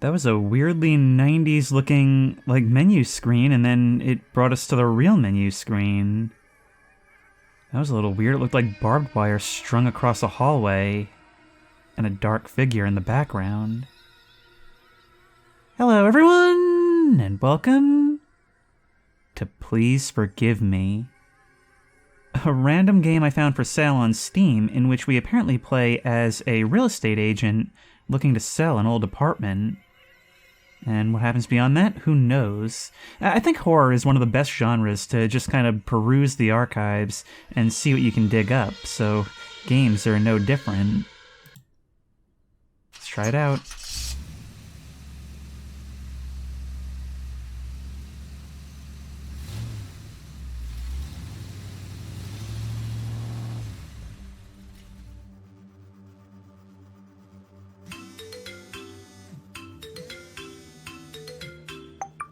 That was a weirdly 90s looking, like, menu screen, and then it brought us to the real menu screen. That was a little weird. It looked like barbed wire strung across a hallway, and a dark figure in the background. Hello, everyone, and welcome to Please Forgive Me, a random game I found for sale on Steam in which we apparently play as a real estate agent looking to sell an old apartment. And what happens beyond that, who knows? I think horror is one of the best genres to just kind of peruse the archives and see what you can dig up, so games are no different. Let's try it out.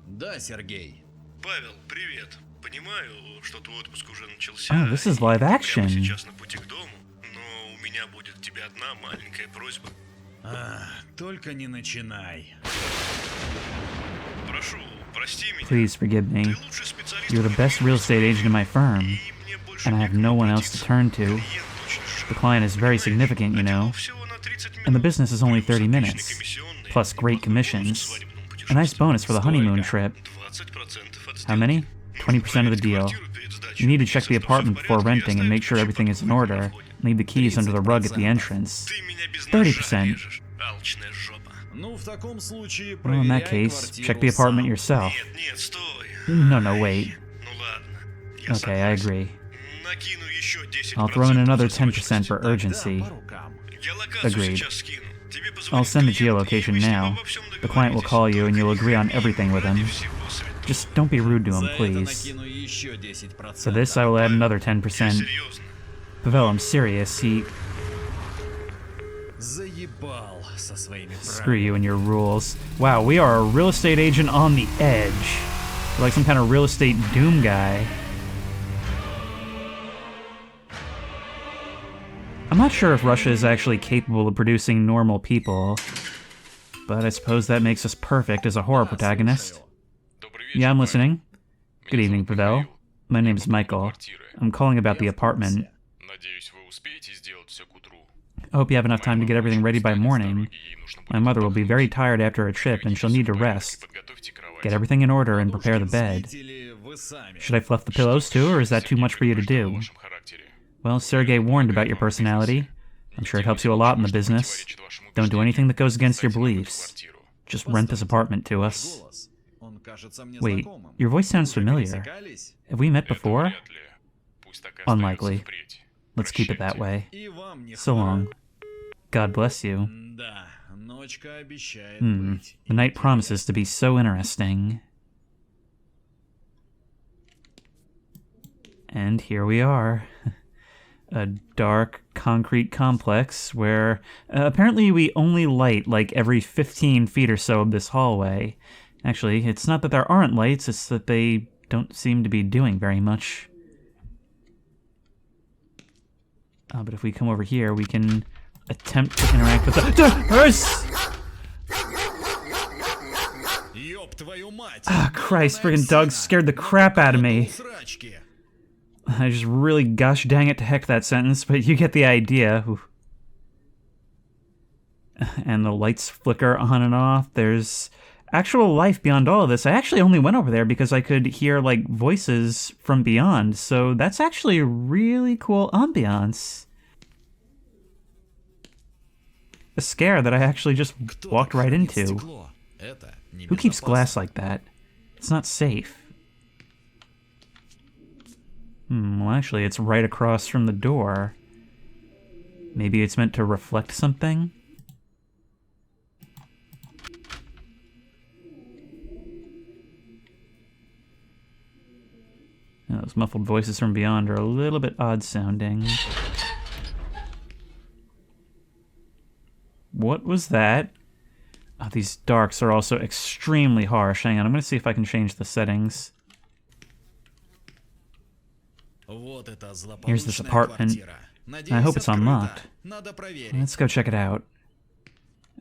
Да, Сергей. Павел, привет. Понимаю, что твой отпуск уже начался. Oh, this is live action. Прямо сейчас на пути к дому, но у меня будет к тебе одна маленькая просьба. Только не начинай. Прошу, прости меня. Please forgive me. Ты лучший специалист. You're the best real estate agent in my firm, И мне больше and I have no one else to turn to. The client is very significant, you know, and the business is only 30 minutes, plus great commissions. A nice bonus for the honeymoon trip. How many? 20% of the deal. You need to check the apartment before renting and make sure everything is in order. Leave the keys under the rug at the entrance. 30%. Well, in that case, check the apartment yourself. No, wait. Okay, I agree. I'll throw in another 10% for urgency. Agreed. I'll send the geolocation now. The client will call you and you'll agree on everything with him. Just don't be rude to him, please. For this, I will add another 10%. Pavel, I'm serious. Screw you and your rules. Wow, we are a real estate agent on the edge. We're like some kind of real estate doom guy. I'm not sure if Russia is actually capable of producing normal people, but I suppose that makes us perfect as a horror protagonist. Yeah, I'm listening. Good evening, Pavel. My name is Michael. I'm calling about the apartment. I hope you have enough time to get everything ready by morning. My mother will be very tired after a trip and she'll need to rest. Get everything in order and prepare the bed. Should I fluff the pillows too, or is that too much for you to do? Well, Sergey warned about your personality. I'm sure it helps you a lot in the business. Don't do anything that goes against your beliefs. Just rent this apartment to us. Wait, your voice sounds familiar. Have we met before? Unlikely. Let's keep it that way. So long. God bless you. The night promises to be so interesting. And here we are. A dark concrete complex where apparently we only light like every 15 feet or so of this hallway. Actually, it's not that there aren't lights, it's that they don't seem to be doing very much. But if we come over here, we can attempt to interact with the nurse! Ah, Christ, friggin' dogs scared the crap out of me. I just really gosh dang it to heck that sentence, but you get the idea. Oof. And the lights flicker on and off. There's actual life beyond all of this. I actually only went over there because I could hear, like, voices from beyond, so that's actually a really cool ambiance. A scare that I actually just walked right into. Who keeps glass like that? It's not safe. Well, actually, it's right across from the door. Maybe it's meant to reflect something? Those muffled voices from beyond are a little bit odd sounding. What was that? Oh, these darks are also extremely harsh. Hang on, I'm going to see if I can change the settings. Here's this apartment. I hope it's unlocked. Let's go check it out.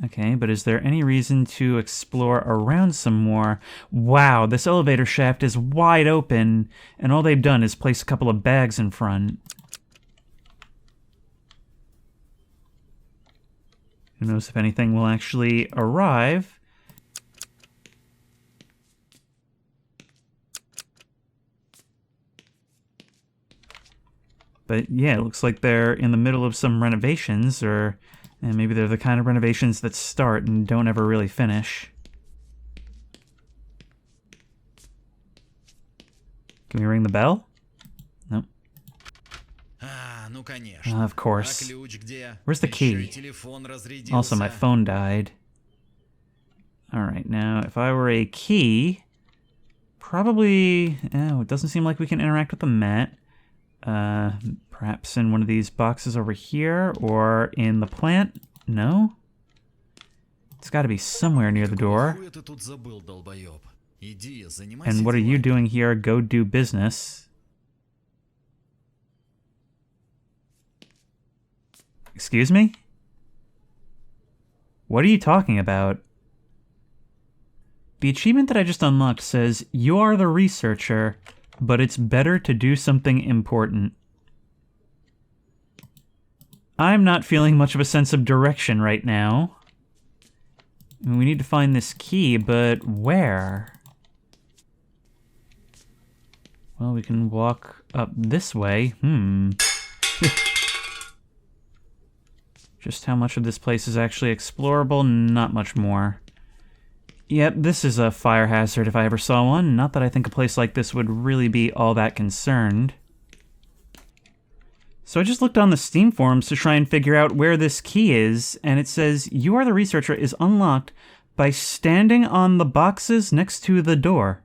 Okay, but is there any reason to explore around some more? Wow, this elevator shaft is wide open, and all they've done is place a couple of bags in front. Who knows if anything will actually arrive? But yeah, it looks like they're in the middle of some renovations, or and maybe they're the kind of renovations that start and don't ever really finish. Can we ring the bell? Nope. Ну конечно. Of course. А ключ где? Where's the Ещё key? и телефон разрядился. Also, my phone died. Alright, now, if I were a key, probably... Oh, it doesn't seem like we can interact with the mat. Perhaps in one of these boxes over here, or in the plant? No? It's gotta be somewhere near the door. Хуй ты тут забыл, долбоёб? Иди, занимайся And what are you делами. doing here? Go do business. Excuse me? What are you talking about? The achievement that I just unlocked says, you are the researcher, but it's better to do something important. I'm not feeling much of a sense of direction right now. We need to find this key, but where? Well, we can walk up this way. Just how much of this place is actually explorable? Not much more. Yep, this is a fire hazard if I ever saw one. Not that I think a place like this would really be all that concerned. So I just looked on the Steam forums to try and figure out where this key is, and it says, you are the researcher is unlocked by standing on the boxes next to the door.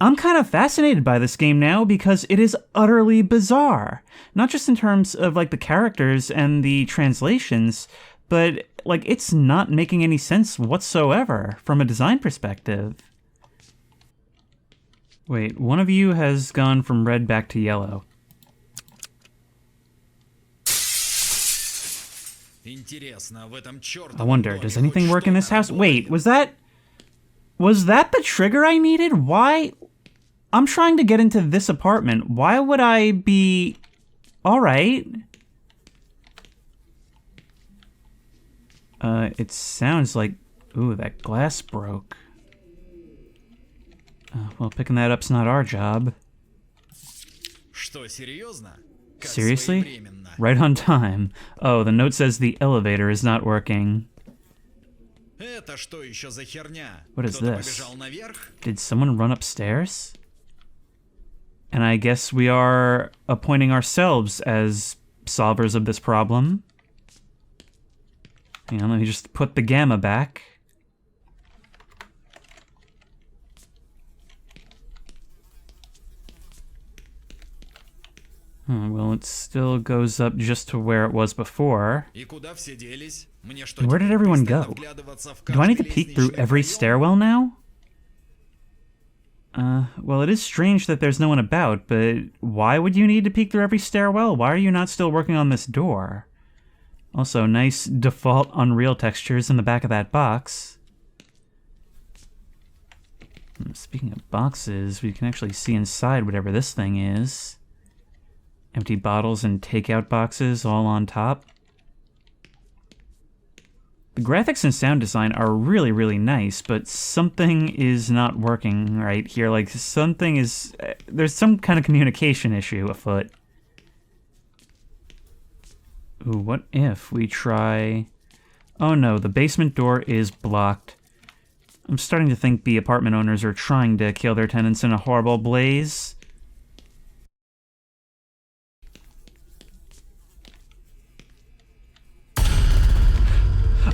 I'm kind of fascinated by this game now because it is utterly bizarre. Not just in terms of, like, the characters and the translations, but, like, it's not making any sense whatsoever from a design perspective. Wait, one of you has gone from red back to yellow. Интересно, в этом чёртовом I wonder, доме does хоть anything work in this что-то house? Wait, работает? was that the trigger I needed? Why? I'm trying to get into this apartment. Why would I be... Alright. It sounds like... Ooh, that glass broke. Well, picking that up's not our job. Что, серьезно? Как Seriously? своевременно. Right on time. Oh, the note says the elevator is not working. Это что еще за херня? What is Кто-то this? побежал наверх? Did someone run upstairs? And I guess we are appointing ourselves as solvers of this problem. Hang on, let me just put the gamma back. Well, it still goes up just to where it was before. И куда все делись? Мне что, Where did теперь everyone постоянно go? вглядываться в Do I need to каждый peek through лестничный every проем? stairwell now? Well, it is strange that there's no one about, but why would you need to peek through every stairwell? Why are you not still working on this door? Also, nice default Unreal textures in the back of that box. Speaking of boxes, we can actually see inside whatever this thing is. Empty bottles and takeout boxes all on top. The graphics and sound design are really, really nice, but something is not working right here. Like, something is... there's some kind of communication issue afoot. Ooh, what if we try... Oh no, the basement door is blocked. I'm starting to think the apartment owners are trying to kill their tenants in a horrible blaze.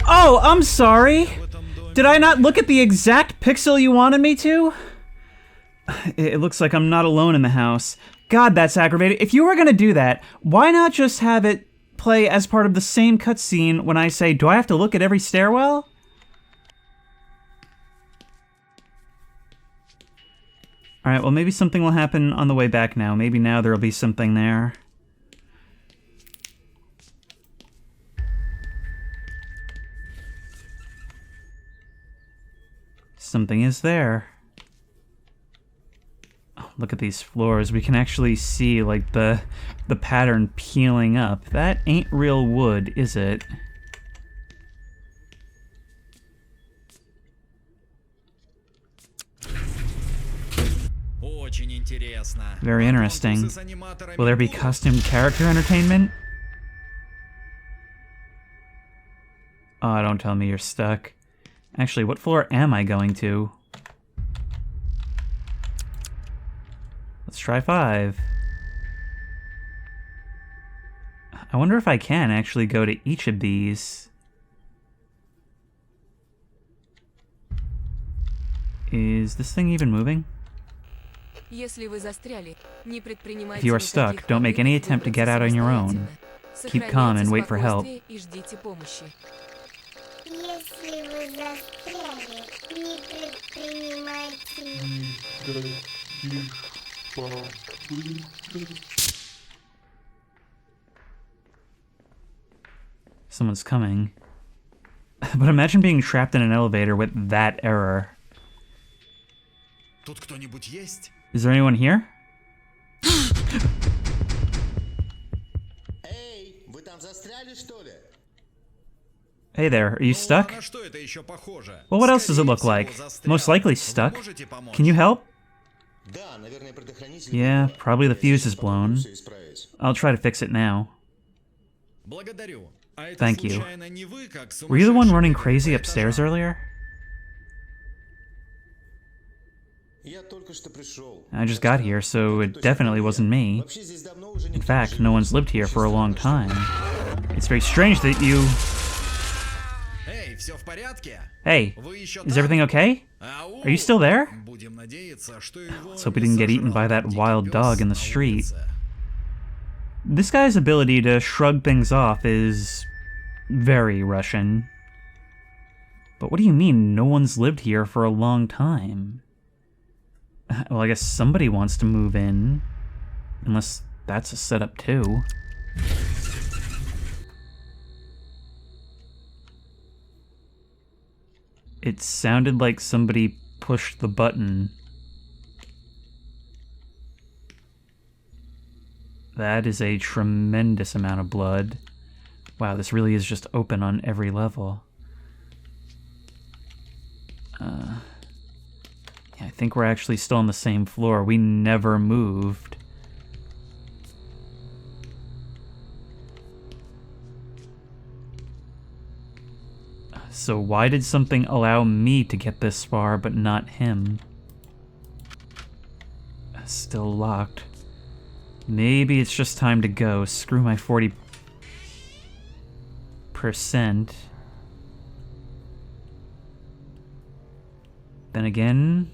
Oh, I'm sorry! Did I not look at the exact pixel you wanted me to? It looks like I'm not alone in the house. God, that's aggravating. If you were gonna do that, why not just have it play as part of the same cutscene when I say, do I have to look at every stairwell? Alright, well maybe something will happen on the way back now. Maybe now there'll be something there. Something is there. Oh, look at these floors. We can actually see, like, the pattern peeling up. That ain't real wood, is it? Очень интересно. Very interesting. Конкурсы с аниматорами Will there be будут? costumed character entertainment? Oh, don't tell me you're stuck. Actually, what floor am I going to? Let's try 5. I wonder if I can actually go to each of these. Is this thing even moving? Если вы застряли, не предпринимайте If you are stuck, никаких don't make any попыток attempt to get out on your own. самостоятельно. Keep calm and Сохраняйте wait for help. спокойствие и ждите помощи. Если вы застряли, не предпринимайте. Someone's coming. But imagine being trapped in an elevator with that error. Тут кто-нибудь есть? Is there anyone here? Эй, вы там застряли, что ли? Hey there, are you Ну, stuck? а на что это еще похоже? Well, what else does it Скорее look всего, like? застрял. Most likely Вы stuck. можете помочь? Can you help? Да, наверное, предохранитель. Yeah, выбора. probably the Я fuse сейчас is blown. попробую всё исправить. I'll try to fix it now. Благодарю. А это Thank you. случайно не вы, как Were you the one сумасшедший running бегаете crazy по upstairs этажам? earlier? Я только что пришел. I just got here, so it definitely wasn't me. Вообще здесь давно уже In fact, no one's lived here for a long time. It's very strange that you... Эй, все в порядке? Hey, Вы еще is там? everything okay? Ау! Are you still there? Будем надеяться, что его Let's hope he не didn't get eaten сожрал by that дикий wild пес dog in the на street. улице. This guy's ability to shrug things off is very Russian. But what do you mean no one's lived here for a long time? Well, I guess somebody wants to move in. Unless that's a setup too. It sounded like somebody pushed the button. That is a tremendous amount of blood. Wow, this really is just open on every level. Yeah, I think we're actually still on the same floor. We never moved. So why did something allow me to get this far, but not him? Still locked. Maybe it's just time to go. Screw my 40%. Then again,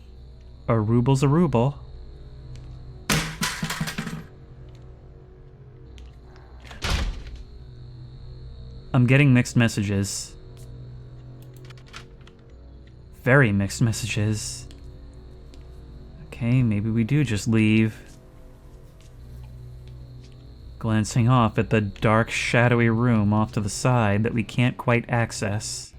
a ruble's a ruble. I'm getting mixed messages. Very mixed messages. Okay, maybe we do just leave. Glancing off at the dark, shadowy room off to the side that we can't quite access.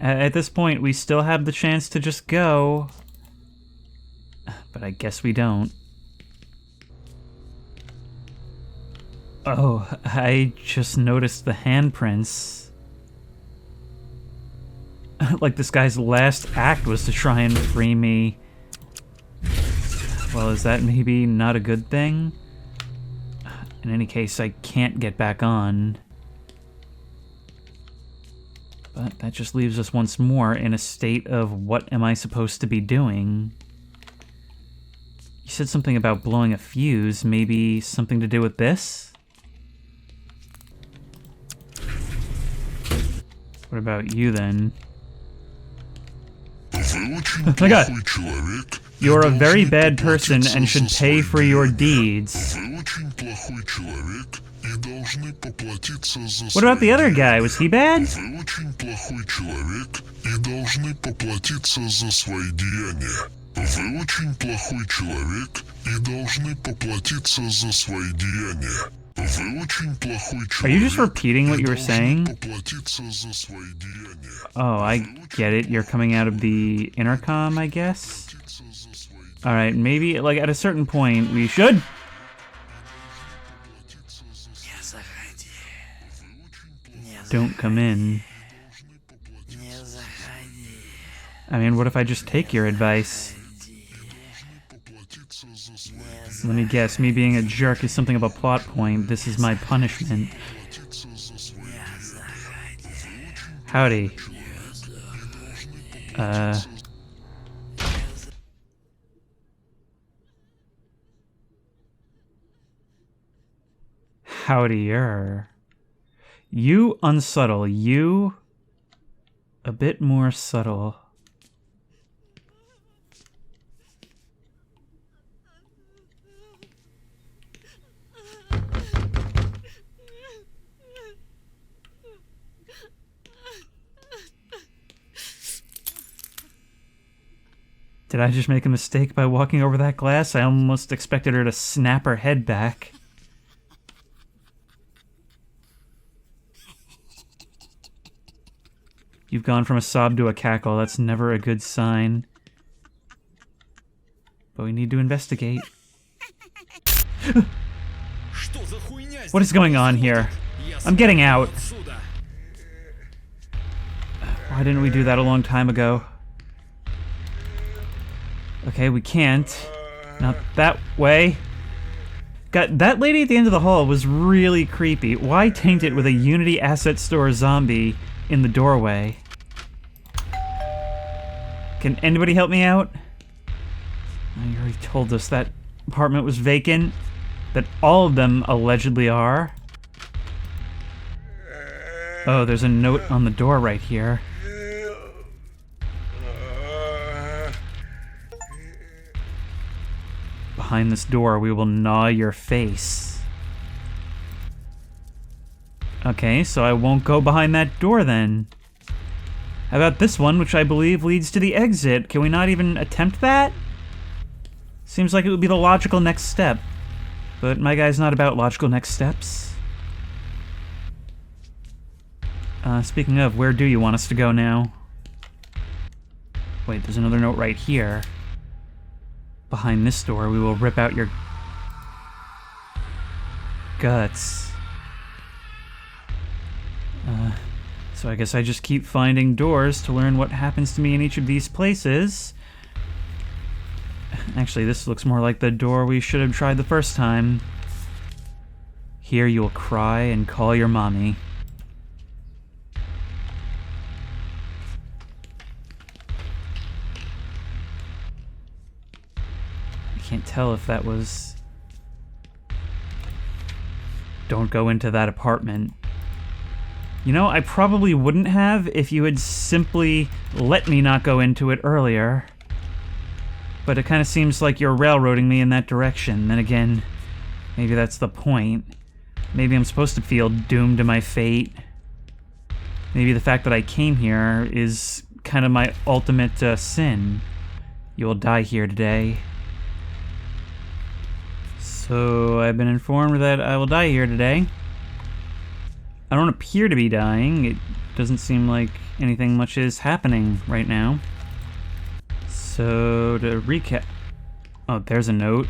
At this point, we still have the chance to just go. But I guess we don't. Oh, I just noticed the handprints. Like this guy's last act was to try and free me. Well, is that maybe not a good thing? In any case, I can't get back on. But that just leaves us once more in a state of what am I supposed to be doing? You said something about blowing a fuse, maybe something to do with this? What about you then? Вы очень Oh my God. плохой человек. и You're a very должны bad person поплатиться and should за pay свои for your деяния. deeds. Вы очень плохой человек и должны поплатиться за What about the свои other guy? Was he bad? Вы очень плохой человек и должны поплатиться за свои деяния. Вы очень плохой человек и должны поплатиться за свои деяния. Вы очень плохой человек. Are you just repeating what и you were должны saying? поплатиться за свои деяния. Oh, I get it. You're coming out of the intercom, I guess? Поплатиться за свои Alright, maybe, like, at a certain point, we should... Не заходи. Don't come in. Не заходи. I mean, what if I just take your advice? поплатиться за свои Let me guess, me being a jerk is something of a plot point. This is my punishment. поплатиться за свои Howdy. Howdier. You unsubtle. You a bit more subtle. Did I just make a mistake by walking over that glass? I almost expected her to snap her head back. You've gone from a sob to a cackle. That's never a good sign. But we need to investigate. Что за хуйня What is going on here? I'm getting out. отсюда? Why didn't we do that a long time ago? Okay, we can't. Not that way. God, that lady at the end of the hall was really creepy. Why taint it with a Unity Asset Store zombie in the doorway? Can anybody help me out? Oh, you already told us that apartment was vacant. That all of them allegedly are. Oh, there's a note on the door right here. Behind this door, we will gnaw your face. Okay, so I won't go behind that door then. How about this one, which I believe leads to the exit? Can we not even attempt that? Seems like it would be the logical next step. But my guy's not about logical next steps. Speaking of, where do you want us to go now? Wait, there's another note right here. Behind this door, we will rip out your guts. So I guess I just keep finding doors to learn what happens to me in each of these places. Actually, this looks more like the door we should have tried the first time. Here you'll cry and call your mommy. I can't tell if that was... Don't go into that apartment. You know, I probably wouldn't have if you had simply let me not go into it earlier. But it kind of seems like you're railroading me in that direction. Then again, maybe that's the point. Maybe I'm supposed to feel doomed to my fate. Maybe the fact that I came here is kind of my ultimate sin. You will die here today. So I've been informed that I will die here today. I don't appear to be dying. It doesn't seem like anything much is happening right now. So to recap... Oh, there's a note.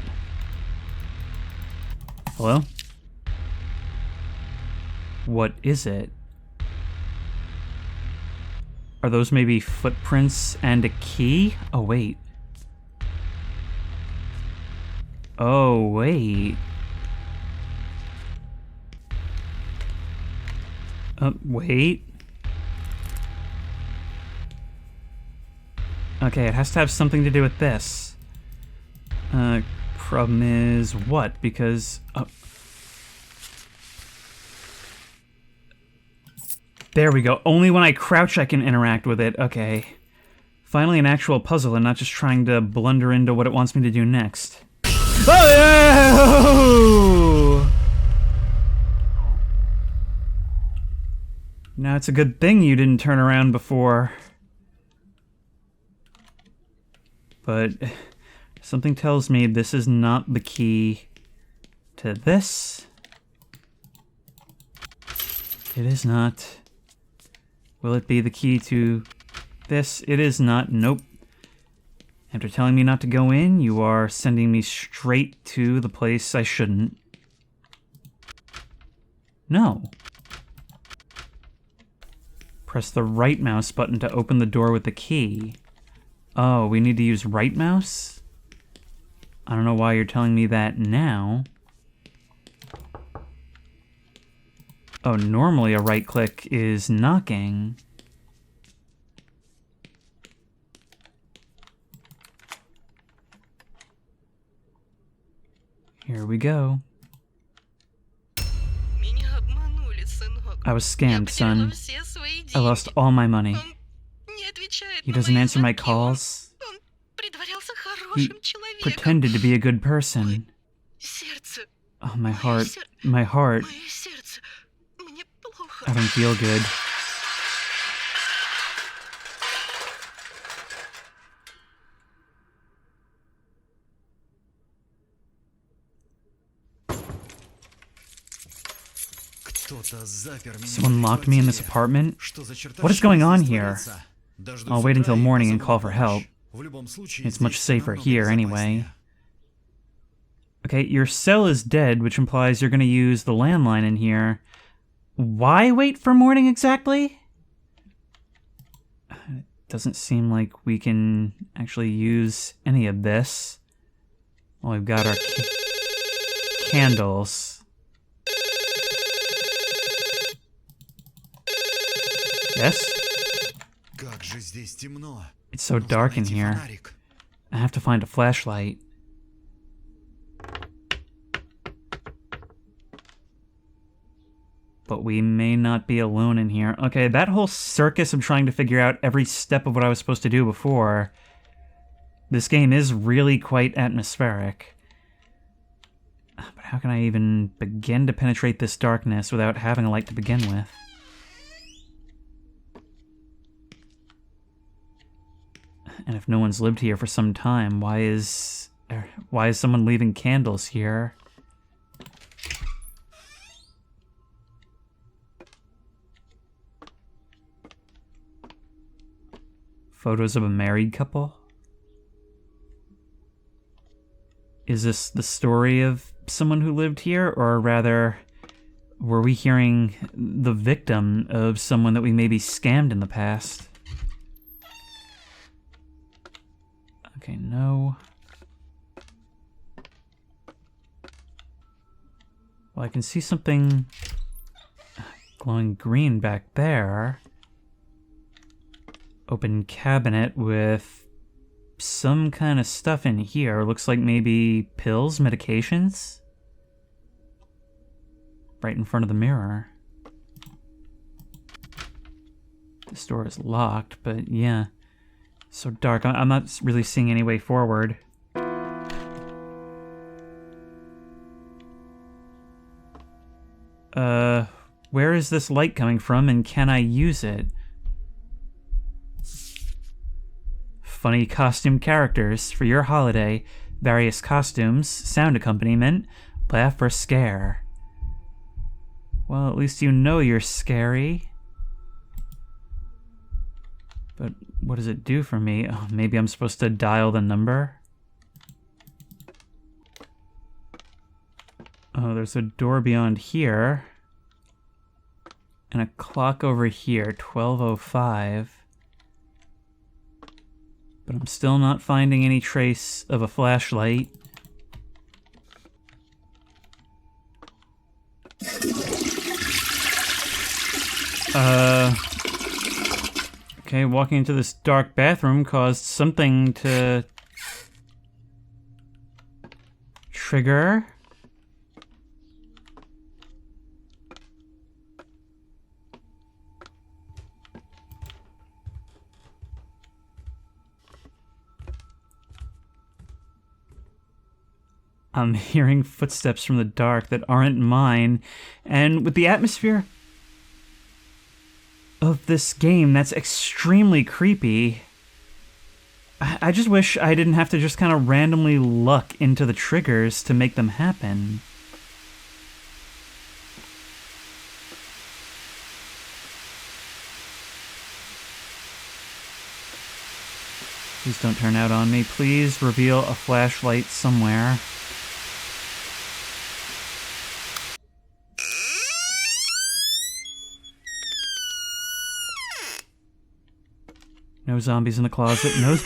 Hello? What is it? Are those maybe footprints and a key? Oh, wait. Oh, wait. Wait. Okay, it has to have something to do with this. Problem is what? Because... There we go. Only when I crouch I can interact with it. Okay. Finally an actual puzzle and not just trying to blunder into what it wants me to do next. Oh! Now it's a good thing you didn't turn around before. But something tells me this is not the key to this. It is not. Will it be the key to this? It is not. Nope. After telling me not to go in, you are sending me straight to the place I shouldn't. No. Press the right mouse button to open the door with the key. Oh, we need to use right mouse? I don't know why you're telling me that now. Oh, normally a right click is knocking. Here we go. I was scammed, son. I lost all my money. He doesn't answer my calls. He pretended to be a good person. Oh, my heart. My heart. I don't feel good. Someone locked me in this apartment? What is going on here? I'll wait until morning and call for help. It's much safer here anyway. Okay, your cell is dead, which implies you're going to use the landline in here. Why wait for morning exactly? It doesn't seem like we can actually use any of this. Well, we've got our candles. Yes? It's so dark in here. I have to find a flashlight. But we may not be alone in here. Okay, that whole circus of trying to figure out every step of what I was supposed to do before. This game is really quite atmospheric. But how can I even begin to penetrate this darkness without having a light to begin with? And if no one's lived here for some time, why is someone leaving candles here? Photos of a married couple? Is this the story of someone who lived here, or rather, were we hearing the victim of someone that we maybe scammed in the past? Okay, no. Well, I can see something glowing green back there. Open cabinet with some kind of stuff in here. Looks like maybe pills, medications? Right in front of the mirror. This door is locked, but yeah. So dark. I'm not really seeing any way forward. Where is this light coming from, and can I use it? Funny costume characters for your holiday. Various costumes, sound accompaniment, laugh or scare. Well, at least you know you're scary. But what does it do for me? Oh, maybe I'm supposed to dial the number? Oh, there's a door beyond here. And a clock over here, 12:05. But I'm still not finding any trace of a flashlight. Okay, walking into this dark bathroom caused something to trigger. I'm hearing footsteps from the dark that aren't mine, and with the atmosphere of this game, that's extremely creepy. I just wish I didn't have to just kind of randomly luck into the triggers to make them happen. Please don't turn out on me. Please reveal a flashlight somewhere. No zombies in the closet. No.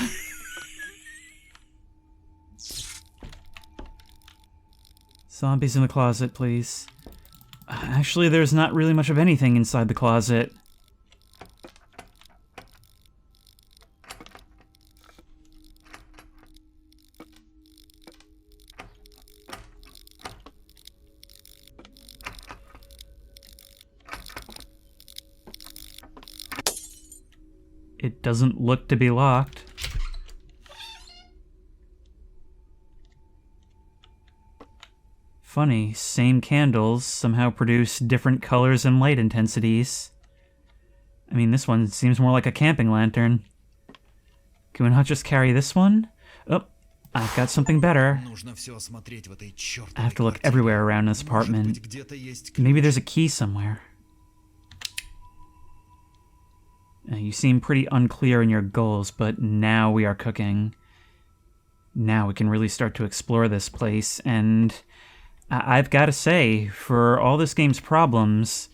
Zombies in the closet, please. Actually, there's not really much of anything inside the closet. It doesn't look to be locked. Funny, same candles somehow produce different colors and light intensities. I mean, this one seems more like a camping lantern. Can we not just carry this one? Oh, I've got something better. Нужно все осмотреть в этой чёртовой I have to look квартире. everywhere around this Может apartment. быть, где-то есть Maybe ключ. there's a key somewhere. You seem pretty unclear in your goals, but now we are cooking. Now we can really start to explore this place, and I've got to say, for all this game's problems,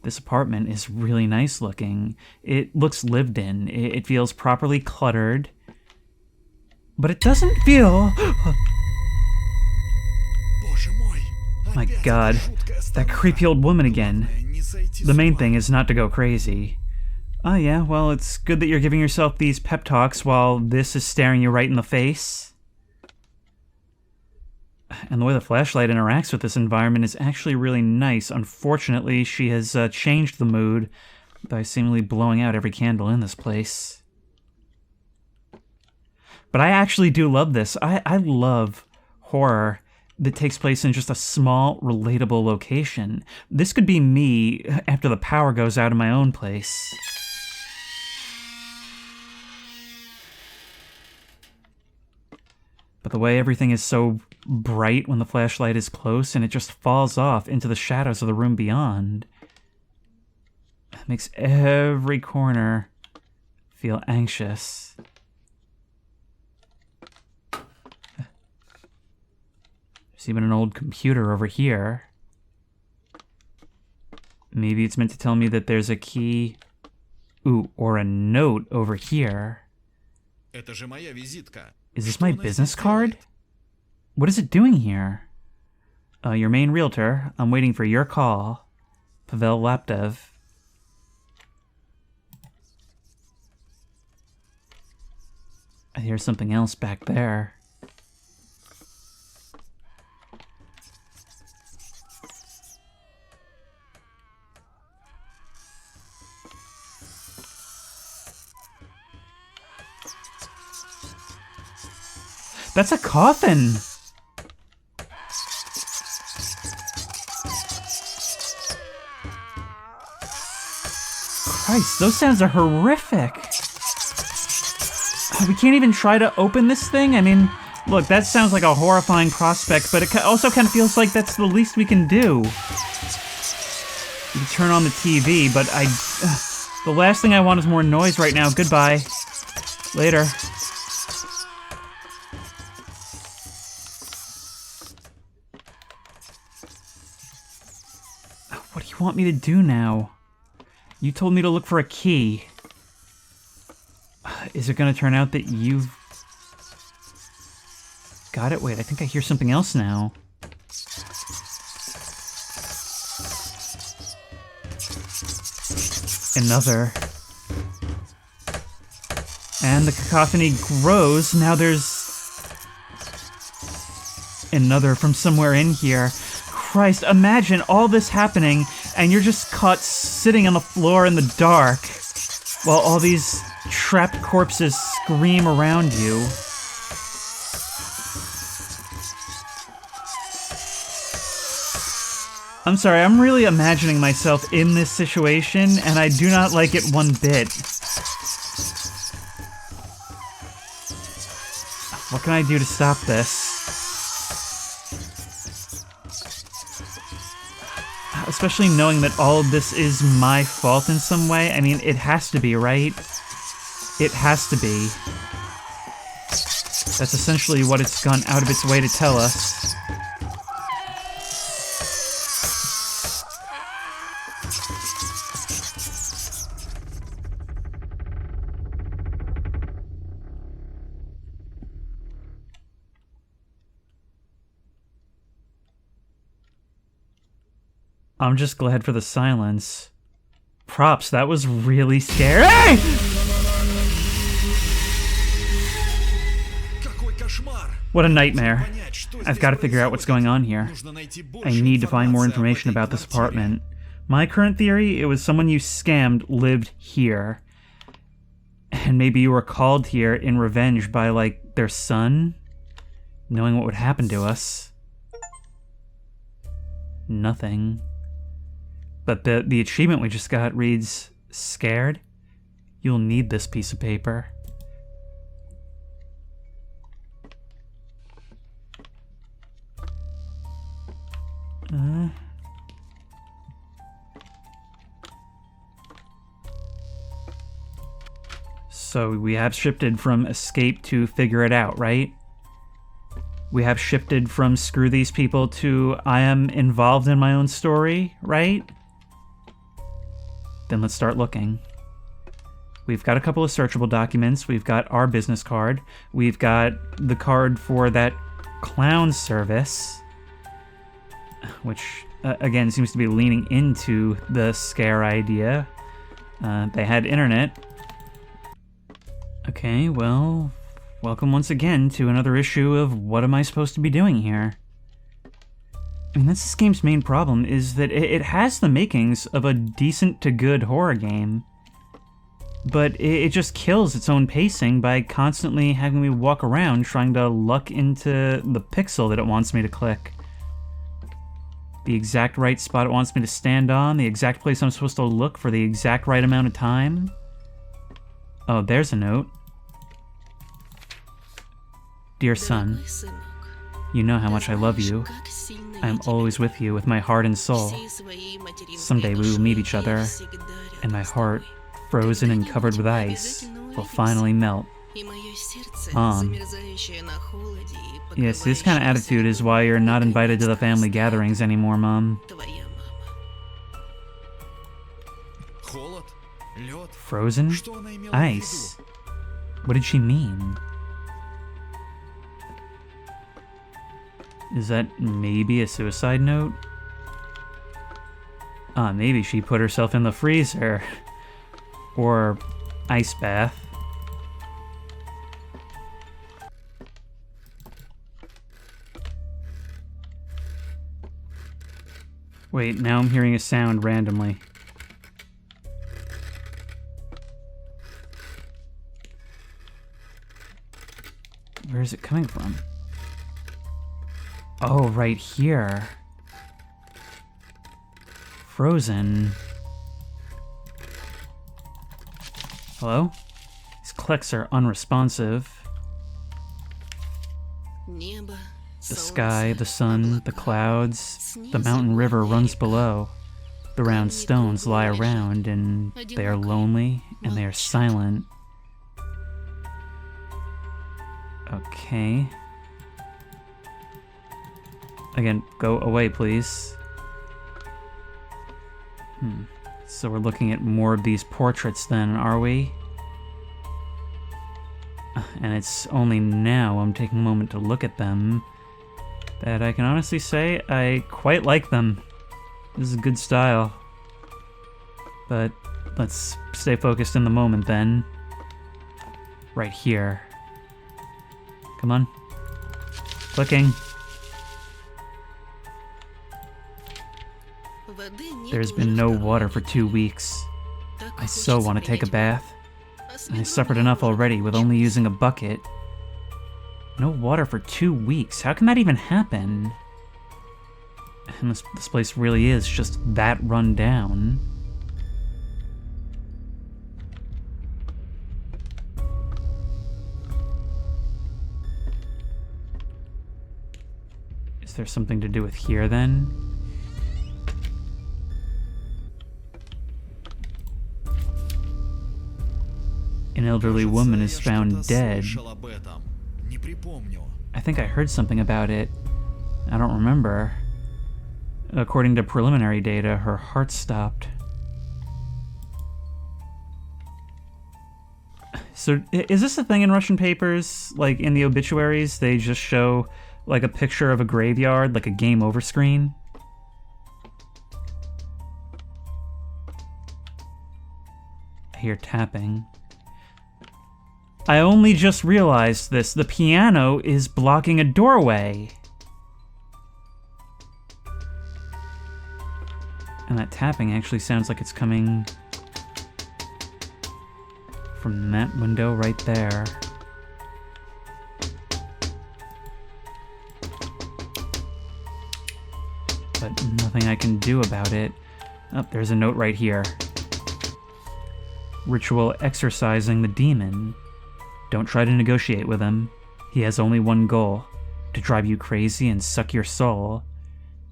this apartment is really nice looking. It looks lived in. It feels properly cluttered, but it doesn't feel... Боже мой, My опять God, эта жуткая that старуха. creepy old woman again. Главное, не сойти с The main ума. thing is not to go crazy. Oh yeah, well, it's good that you're giving yourself these pep talks while this is staring you right in the face. And the way the flashlight interacts with this environment is actually really nice. Unfortunately, she has changed the mood by seemingly blowing out every candle in this place. But I actually do love this. I love horror that takes place in just a small, relatable location. This could be me after the power goes out in my own place. But the way everything is so bright when the flashlight is close and it just falls off into the shadows of the room beyond, it makes every corner feel anxious. There's even an old computer over here. Maybe it's meant to tell me that there's a key... Ooh, or a note over here. Это же моя визитка. Is this Что my она business здесь card? делает? What is it doing here? Your main realtor. I'm waiting for your call. Pavel Laptev. I hear something else back there. That's a coffin! Christ, those sounds are horrific! We can't even try to open this thing? I mean, look, that sounds like a horrifying prospect, but it also kind of feels like that's the least we can do. We can turn on the TV, but the last thing I want is more noise right now. Goodbye. Later. What do you want me to do now? You told me to look for a key. Is it going to turn out that you've got it? Wait, I think I hear something else now. Another. And the cacophony grows. Now there's another from somewhere in here. Christ, imagine all this happening and you're just caught sitting on the floor in the dark while all these trapped corpses scream around you. I'm sorry, I'm really imagining myself in this situation, and I do not like it one bit. What can I do to stop this? Especially knowing that all of this is my fault in some way. I mean, it has to be, right? It has to be. That's essentially what it's gone out of its way to tell us. I'm just glad for the silence. Props, that was really scary. What a nightmare. I've got to figure out what's going on here. I need to find more information about this apartment. My current theory, it was someone you scammed lived here. And maybe you were called here in revenge by, like, their son? Knowing what would happen to us. Nothing. But the achievement we just got reads, Scared? You'll need this piece of paper. So we have shifted from escape to figure it out, right? We have shifted from screw these people to I am involved in my own story, right? Then let's start looking. We've got a couple of searchable documents. We've got our business card. We've got the card for that clown service, which, again, seems to be leaning into the scare idea. They had internet. Okay, well, welcome once again to another issue of what am I supposed to be doing here? I mean, that's this game's main problem, is that it has the makings of a decent to good horror game, but it just kills its own pacing by constantly having me walk around trying to luck into the pixel that it wants me to click. The exact right spot it wants me to stand on, the exact place I'm supposed to look for the exact right amount of time. Oh, there's a note. Dear son, you know how much I love you. I am always with you with my heart and soul. Someday we will meet each other, and my heart, frozen and covered with ice, will finally melt. Mom. Yes, this kind of attitude is why you're not invited to the family gatherings anymore, Mom. Frozen? Ice? What did she mean? Is that maybe a suicide note? Maybe she put herself in the freezer. Or ice bath. Wait, now I'm hearing a sound randomly. Where is it coming from? Oh, right here. Frozen. Hello? These clicks are unresponsive. The sky, the sun, the clouds, the mountain river runs below. The round stones lie around, and they are lonely, and they are silent. Okay. Again, go away, please. So we're looking at more of these portraits then, are we? And it's only now I'm taking a moment to look at them that I can honestly say I quite like them. This is good style. But let's stay focused in the moment then. Right here. Come on. Clicking. There's been no water for 2 weeks. I so want to take a bath. I suffered enough already with only using a bucket. No water for 2 weeks. How can that even happen? And this place really is just that run down. Is there something to do with here then? An elderly woman is found dead. Не припомню. I think I heard something about it. I don't remember. According to preliminary data, her heart stopped. So, is this a thing in Russian papers? Like, in the obituaries, they just show, like, a picture of a graveyard, like a game over screen? I hear tapping. I only just realized this. The piano is blocking a doorway. And that tapping actually sounds like it's coming from that window right there. But nothing I can do about it. Oh, there's a note right here. Ritual exorcising the demon. Don't try to negotiate with him. He has only one goal, to drive you crazy and suck your soul.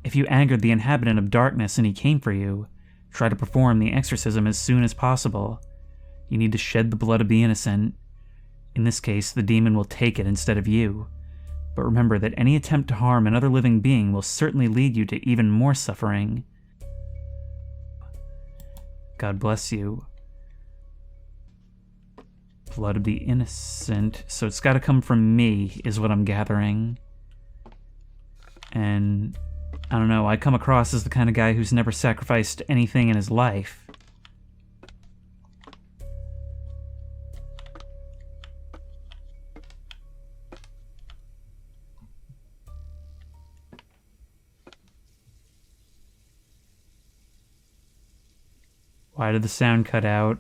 If you angered the inhabitant of darkness and he came for you, try to perform the exorcism as soon as possible. You need to shed the blood of the innocent. In this case, the demon will take it instead of you. But remember that any attempt to harm another living being will certainly lead you to even more suffering. God bless you. Blood of the innocent. So it's got to come from me, is what I'm gathering. And I don't know, I come across as the kind of guy who's never sacrificed anything in his life. Why did the sound cut out?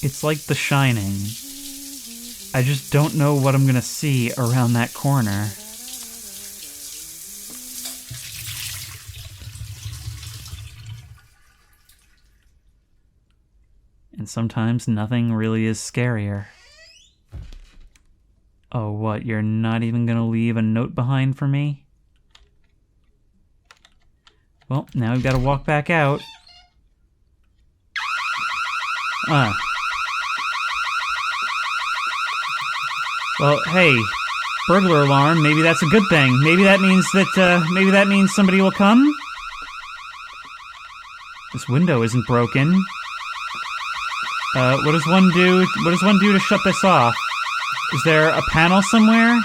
It's like The Shining. I just don't know what I'm gonna see around that corner. And sometimes nothing really is scarier. Oh, what? You're not even gonna leave a note behind for me? Well, now we've gotta walk back out. Well, hey, burglar alarm, maybe that's a good thing. Maybe that means that, somebody will come? This window isn't broken. What does one do to shut this off? Is there a panel somewhere?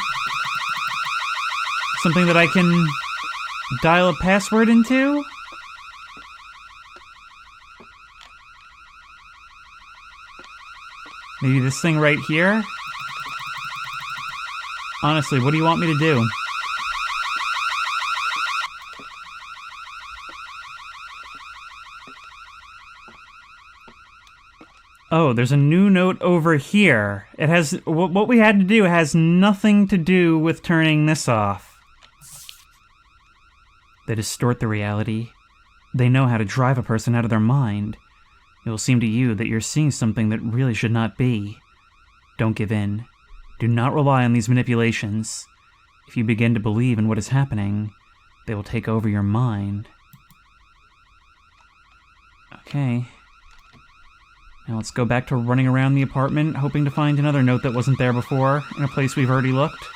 Something that I can dial a password into? Maybe this thing right here? Honestly, what do you want me to do? Oh, there's a new note over here. It has... What we had to do has nothing to do with turning this off. They distort the reality. They know how to drive a person out of their mind. It will seem to you that you're seeing something that really should not be. Don't give in. Do not rely on these manipulations. If you begin to believe in what is happening, they will take over your mind. Okay. Now let's go back to running around the apartment, hoping to find another note that wasn't there before, in a place we've already looked.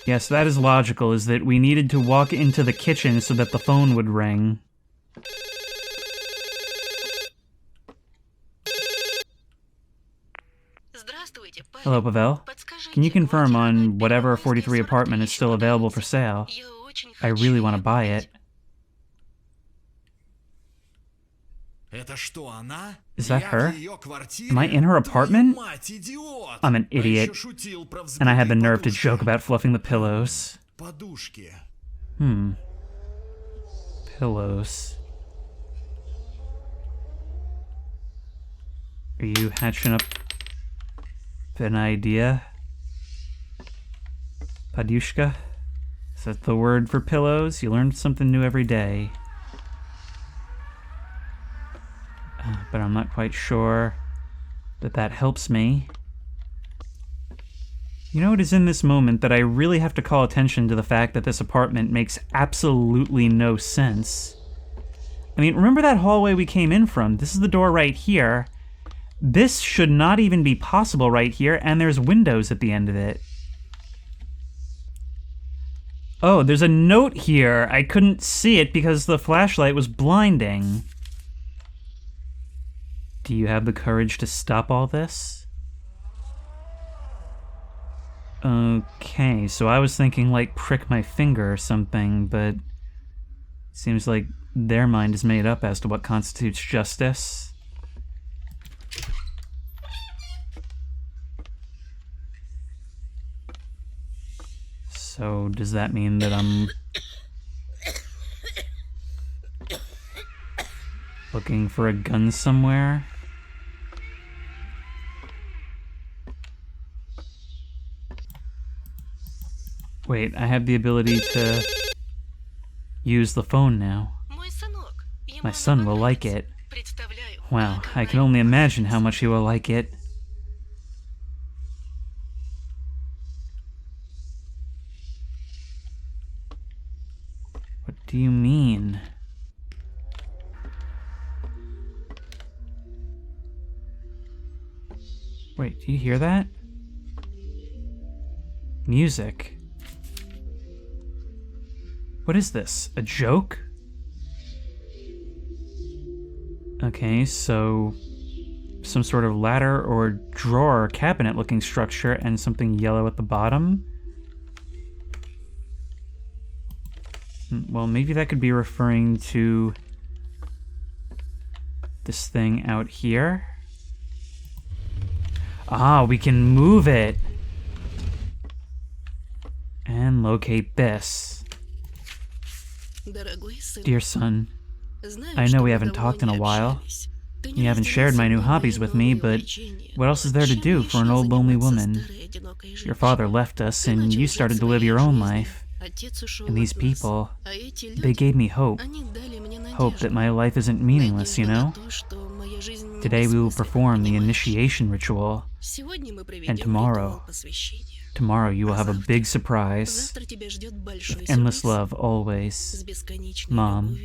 Yes, that is logical, is that we needed to walk into the kitchen so that the phone would ring. Hello, Pavel. Can you confirm on whatever 43 apartment is still available for sale? I really want to buy it. Is that her? Am I in her apartment? I'm an idiot. And I had the nerve to joke about fluffing the pillows. Pillows. Are you hatching up an idea? Padushka? Is that the word for pillows? You learn something new every day. but I'm not quite sure that helps me. You know, it is in this moment that I really have to call attention to the fact that this apartment makes absolutely no sense. I mean, remember that hallway we came in from? This is the door right here. This should not even be possible right here, and there's windows at the end of it. Oh, there's a note here. I couldn't see it because the flashlight was blinding. Do you have the courage to stop all this? Okay, so I was thinking like prick my finger or something, but it seems like their mind is made up as to what constitutes justice. So does that mean that I'm looking for a gun somewhere? Wait, I have the ability to use the phone now. My son will like it. Wow, I can only imagine how much he will like it. What do you mean? Wait, do you hear that? Music. What is this? A joke? Okay, so some sort of ladder or drawer cabinet looking structure and something yellow at the bottom. Well, maybe that could be referring to this thing out here. Ah, we can move it and locate this. Dear son, I know we haven't talked in a while. You haven't shared my new hobbies with me, but what else is there to do for an old lonely woman? Your father left us and you started to live your own life. And these people, they gave me hope. Hope that my life isn't meaningless, you know? Today we will perform the initiation ritual. And tomorrow you will have a big surprise. With endless love, always. Mom.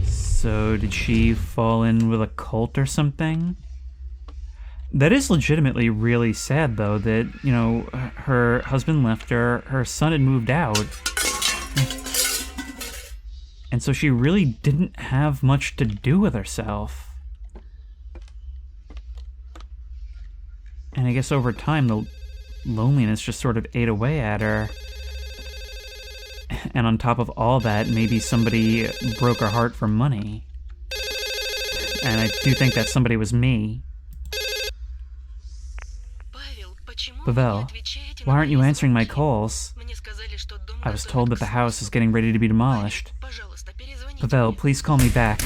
So, did she fall in with a cult or something? That is legitimately really sad, though, that, you know, her husband left her, her son had moved out. And so she really didn't have much to do with herself. And I guess over time, the loneliness just sort of ate away at her. And on top of all that, maybe somebody broke her heart for money. And I do think that somebody was me. Pavel, why aren't you answering my calls? I was told that the house is getting ready to be demolished. Pavel, please call me back.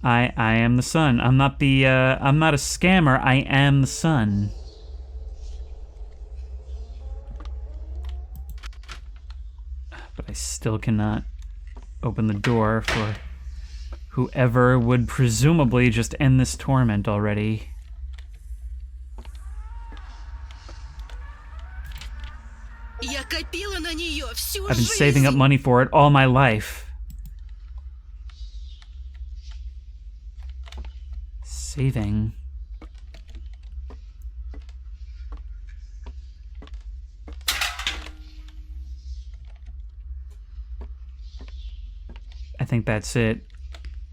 I am the son. I'm not a scammer. I am the son. But I still cannot open the door for whoever would presumably just end this torment already. I've been saving up money for it all my life. Saving. I think that's it.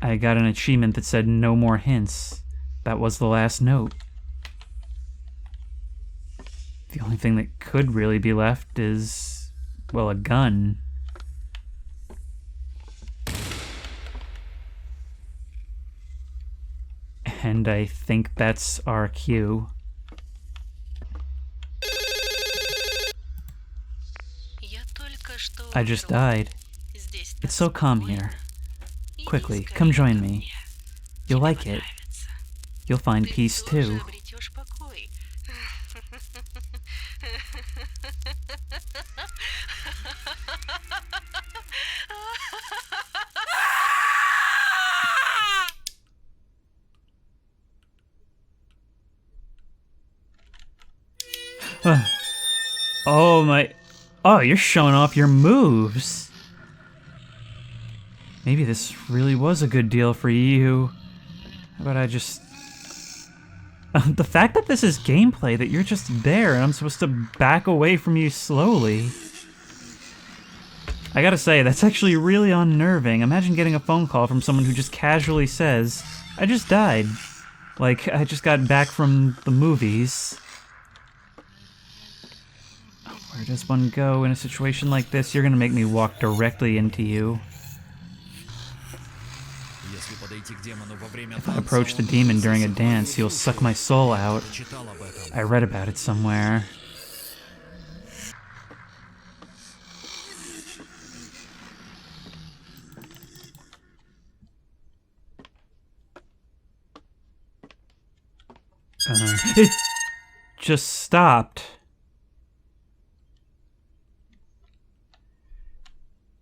I got an achievement that said no more hints. That was the last note. The only thing that could really be left is, well, a gun. And I think that's our cue. I just died. It's so calm here. Quickly, come join me. You'll like it. You'll find peace too. Oh my... Oh, you're showing off your moves. Maybe this really was a good deal for you. How about I just... The fact that this is gameplay, that you're just there and I'm supposed to back away from you slowly. I gotta say, that's actually really unnerving. Imagine getting a phone call from someone who just casually says, I just died. Like, I just got back from the movies. Where does one go in a situation like this? You're gonna make me walk directly into you. If I approach the demon during a dance, he'll suck my soul out. I read about it somewhere. It just stopped.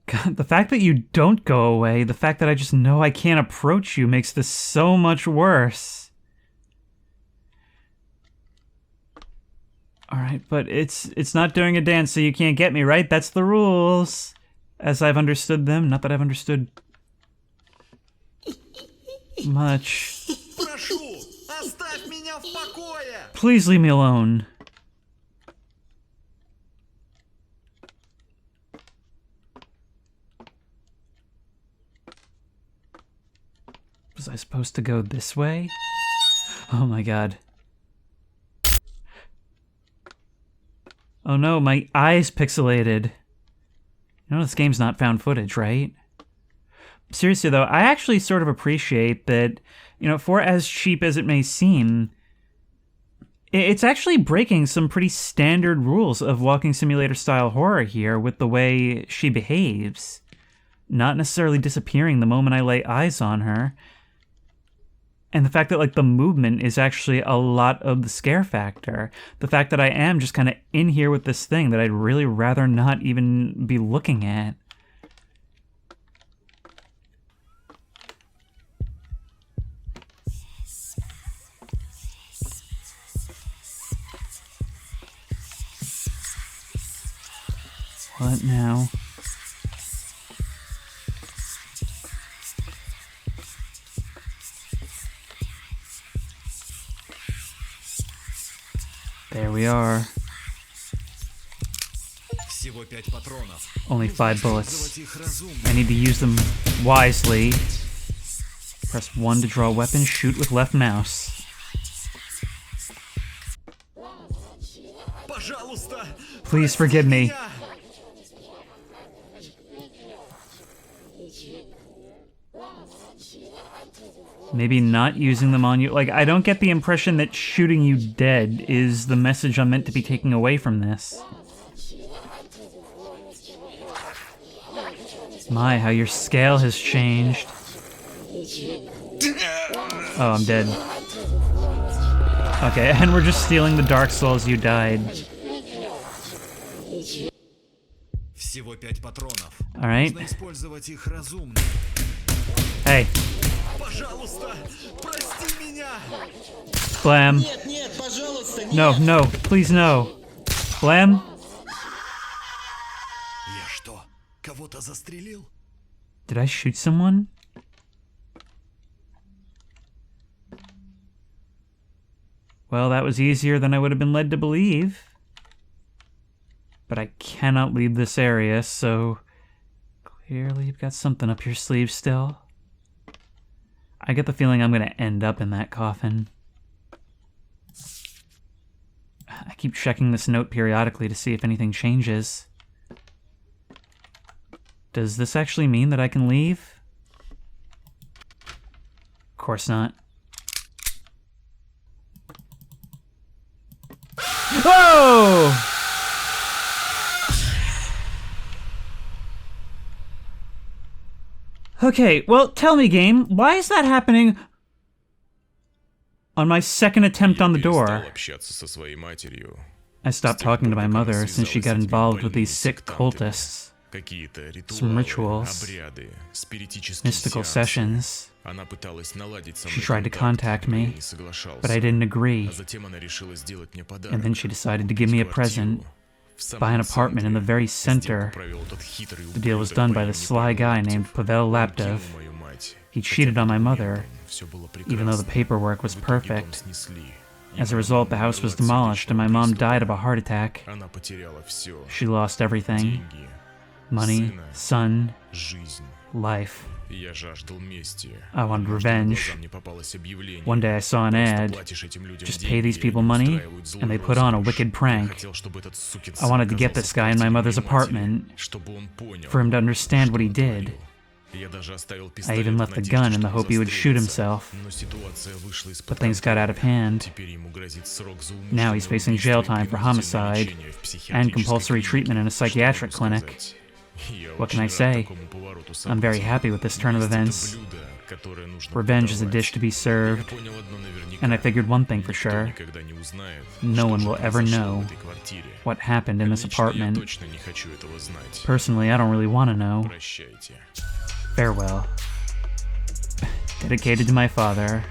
God, the fact that you don't go away, the fact that I just know I can't approach you makes this so much worse. Alright, but it's not during a dance, so you can't get me, right? That's the rules. As I've understood them. Not that I've understood much. Прошу, оставь меня в покое! Please leave me alone. Was I supposed to go this way? Oh my god. Oh no, my eye's pixelated. You know this game's not found footage, right? Seriously though, I actually sort of appreciate that, you know, for as cheap as it may seem, it's actually breaking some pretty standard rules of walking simulator style horror here with the way she behaves. Not necessarily disappearing the moment I lay eyes on her. And the fact that, like, the movement is actually a lot of the scare factor. The fact that I am just kind of in here with this thing that I'd really rather not even be looking at. What now? There we are. Всего 5 патронов. Only 5 bullets. Использовать их разумно. I need to use them wisely. Press 1 to draw a weapon, shoot with left mouse. Пожалуйста, Please forgive me. меня! Maybe not using them on you. Like, I don't get the impression that shooting you dead is the message I'm meant to be taking away from this. My, how your scale has changed. Oh, I'm dead. Okay, and we're just stealing the Dark Souls you died. Всего 5 патронов. Alright. Нужно использовать их разумно. Hey, Пожалуйста, прости меня! Blam. Нет, нет, пожалуйста, нет! No, no, please no. Blam? Я что, кого-то застрелил? Did I shoot someone? Well, that was easier than I would have been led to believe. But I cannot leave this area, so clearly you've got something up your sleeve still. I get the feeling I'm going to end up in that coffin. I keep checking this note periodically to see if anything changes. Does this actually mean that I can leave? Of course not. Oh! Okay, well, tell me, game, why is that happening on my second attempt on the door? I stopped talking to my mother since she got involved with these sick cultists. Какие-то Some ритуалы, rituals, обряды, спиритические mystical сеансы. sessions. Она пыталась наладить со She мной tried to контакт, contact но я me, не соглашался. but I didn't agree. А затем она решила сделать мне подарок. And then she decided to give me a present, В самом buy an apartment in the центре. very center. Сделку провел этот хитрый The deal was ублюдок done по by the имени sly guy Павел named Лаптев. Pavel Он Laptov. кинул мою мать. He Хотя cheated on my перед mother, моментом всё было even though the прекрасно. paperwork was В итоге дом perfect. снесли. As a result, the house was demolished and my mom died of a heart attack. Она потеряла всё. She lost everything. Деньги, Money, son, жизнь. life. Я жаждал мести. I wanted Однажды на revenge. глаза мне попалось объявление. One day I saw an Просто ad. платишь этим людям Just деньги, pay these и people они money, устраивают злой and they put on a розыгрыш. wicked prank. Я хотел, чтобы этот сукин I сын wanted to get оказался this в guy in my квартире mother's моей матери, apartment, чтобы он понял, for him to understand что what he натворил. did. Я даже оставил I пистолет even в left the надежде, gun in the что он hope he would shoot застрелится. himself. Но ситуация вышла из-под But things got out of контроля. hand. Теперь ему грозит срок за Now he's умышленное facing убийство jail и time for принудительное homicide лечение в and психиатрической compulsory клинике. treatment in a Что я psychiatric могу clinic. сказать? Я What can I очень рад say? такому повороту I'm very событий. happy with this turn of Месть — это events. блюдо, которое нужно Revenge is a подавать. dish to be Я served, понял одно наверняка. and I figured one thing for Никто sure. никогда не узнает, No что one же will ever произошло know в этой квартире. what happened in this Лично я apartment. точно не хочу этого знать. Personally, I don't really want to know. Прощайте. Farewell. Dedicated to my father.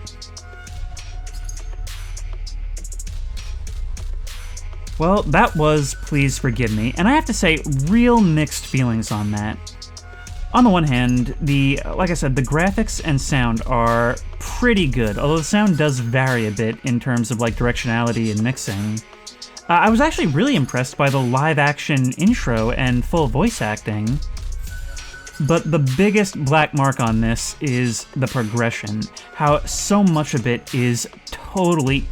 Well, that was Please Forgive Me, and I have to say, real mixed feelings on that. On the one hand, like I said, the graphics and sound are pretty good, although the sound does vary a bit in terms of like directionality and mixing. I was actually really impressed by the live-action intro and full voice acting. But the biggest black mark on this is the progression. How so much of it is totally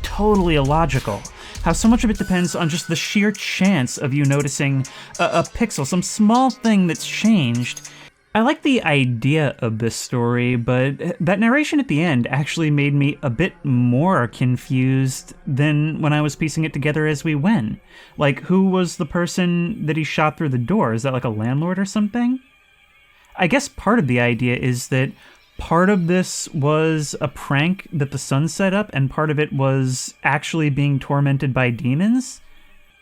illogical. How so much of it depends on just the sheer chance of you noticing a pixel, some small thing that's changed. I like the idea of this story, but that narration at the end actually made me a bit more confused than when I was piecing it together as we went. Like, who was the person that he shot through the door? Is that like a landlord or something? I guess part of the idea is that part of this was a prank that the son set up, and part of it was actually being tormented by demons.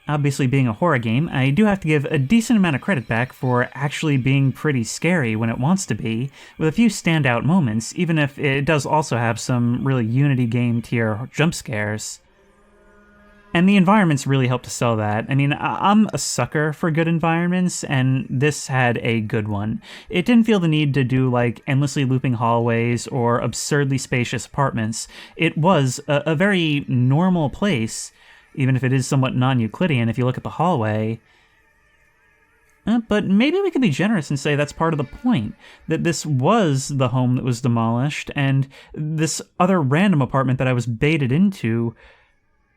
Obviously, being a horror game, I do have to give a decent amount of credit back for actually being pretty scary when it wants to be, with a few standout moments, even if it does also have some really Unity game tier jump scares. And the environments really help to sell that. I mean, I'm a sucker for good environments, and this had a good one. It didn't feel the need to do, like, endlessly looping hallways or absurdly spacious apartments. It was a very normal place, even if it is somewhat non-Euclidean if you look at the hallway. But maybe we could be generous and say that's part of the point, that this was the home that was demolished, and this other random apartment that I was baited into,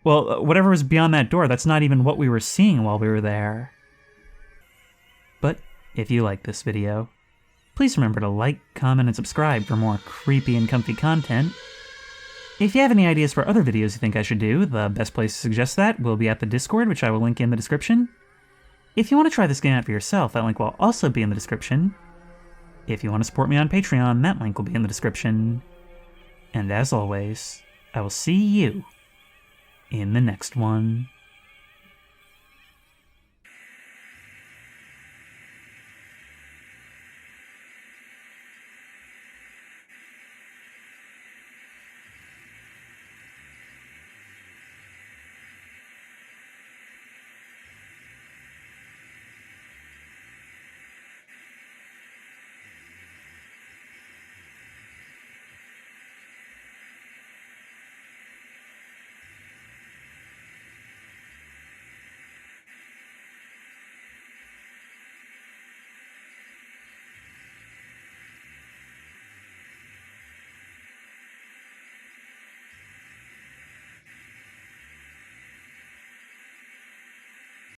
well, whatever was beyond that door, that's not even what we were seeing while we were there. But if you like this video, please remember to like, comment, and subscribe for more creepy and comfy content. If you have any ideas for other videos you think I should do, the best place to suggest that will be at the Discord, which I will link in the description. If you want to try this game out for yourself, that link will also be in the description. If you want to support me on Patreon, that link will be in the description. And as always, I will see you in the next one.